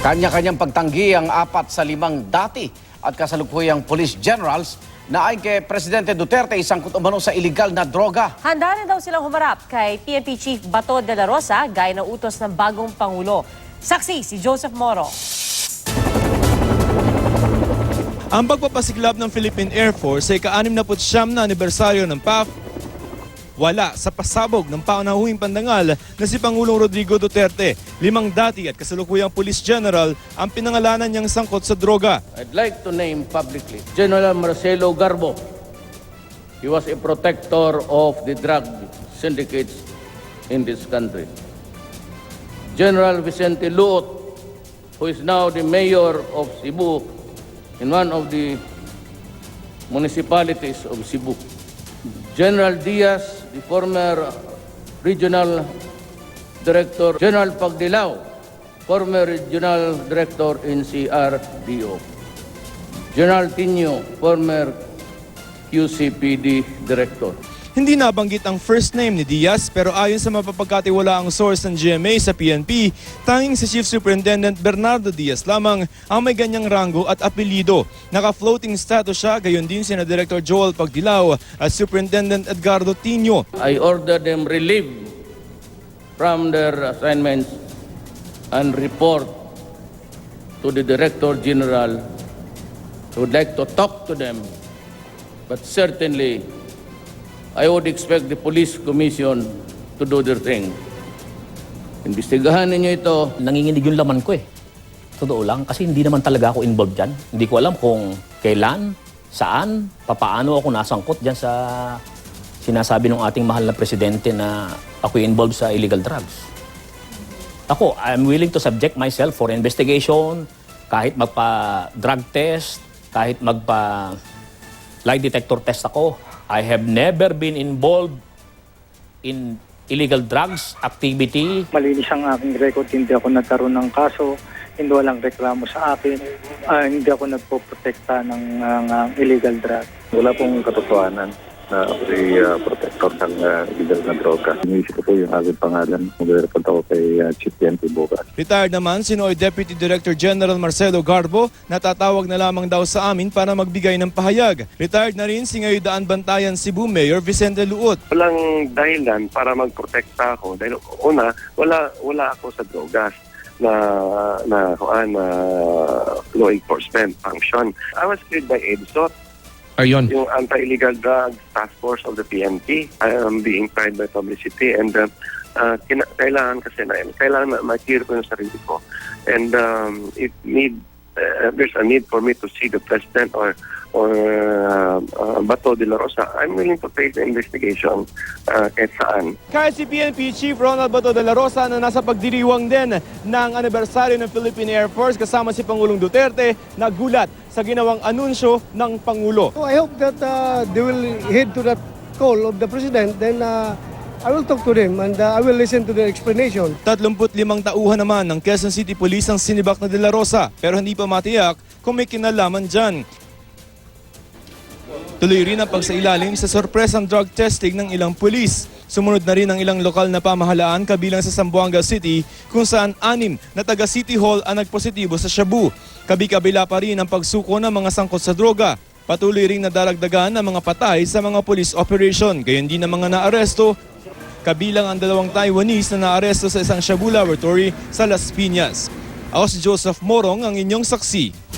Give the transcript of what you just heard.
Kanya-kanyang pagtanggi ang 4 sa 5 dati at kasalukuyang police generals na ayon kay Presidente Duterte sangkot umano sa iligal na droga. Handa na daw silang humarap kay PNP Chief Bato de la Rosa gaya ng utos ng bagong Pangulo. Saksi si Joseph Moro. Ang pagpapasiklab ng Philippine Air Force ay ka-69 na anibersaryo ng PAF wala sa pasabog ng panahuming pandangal na si Pangulong Rodrigo Duterte. 5 dati at kasalukuyang police general ang pinangalanan niyang sangkot sa droga. I'd like to name publicly General Marcelo Garbo. He was a protector of the drug syndicates in this country. General Vicente Luot, who is now the mayor of Cebu in one of the municipalities of Cebu. General Diaz, the former regional director. General Pagdilao, former regional director in CRDO. General Tino, former QCPD director. Hindi nabanggit ang first name ni Diaz pero ayon sa mapapagkatiwalaang source ng GMA sa PNP, tanging si Chief Superintendent Bernardo Diaz lamang ang may ganyang ranggo at apelyido. Naka-floating status siya, gayon din sina Director Joel Pagdilao at Superintendent Edgardo Tino. I order them relieved from their assignments and report to the Director General. I would like to talk to them, but certainly I would expect the Police Commission to do their thing. Imbestigahan ninyo ito. Nanginginig yung laman ko eh. Totoo lang, kasi hindi naman talaga ako involved dyan. Hindi ko alam kung kailan, saan, papaano ako nasangkot dyan sa sinasabi ng ating mahal na presidente na ako involved sa illegal drugs. Ako, I'm willing to subject myself for investigation, kahit magpa-drug test, kahit magpa-lie detector test ako. I have never been involved in illegal drugs activity. Malinis ang aking record, hindi ako nagkaroon ng kaso, hindi walang reklamo sa akin, hindi ako nagpoprotekta ng illegal drugs. Wala pong katotohanan na ako'y protector ng illegal na droga. Inisip ko po yung aking pangalan. Mag-report ako kay Chief PNP bukas. Retired naman si Noy Deputy Director General Marcelo Garbo na tatawag na lamang daw sa amin para magbigay ng pahayag. Retired na rin si Ngayudaan Bantayan Cebu Mayor Vicente Luot. Walang dahilan para magprotekta ako dahil una, wala ako sa drogas na law enforcement function. I was cleared by EDSOT. Ayun. Yung Anti-Illegal Drugs Task Force of the PNP. I am being tried by publicity and kailangan ma-clear ko yung sarili ko. And there's a need for me to see the President or Bato de la Rosa. I'm willing to face the investigation kahit saan. Kahit si PNP Chief Ronald Bato de la Rosa na nasa pagdiriwang din ng anibersaryo ng Philippine Air Force kasama si Pangulong Duterte, nagulat sa ginawang anunsyo ng Pangulo. So I hope that they will heed to that call of the President. Then I will talk to them and I will listen to their explanation. 35 tauhan naman ng Quezon City Police ang sinibak na de la Rosa pero hindi pa matiyak kung may kinalaman dyan. Tuloy rin ang pagsailalim sa sorpresang drug testing ng ilang pulis. Sumunod na rin ang ilang lokal na pamahalaan kabilang sa Zamboanga City kung saan 6 na taga City Hall ang nagpositibo sa shabu. Kabi-kabila pa rin ang pagsuko ng mga sangkot sa droga. Patuloy rin nadaragdagan ang mga patay sa mga police operation. Gayon din ang mga naaresto. Kabilang ang 2 Taiwanese na naaresto sa isang shabu laboratory sa Las Piñas. Ako si Joseph Morong, ang inyong saksi.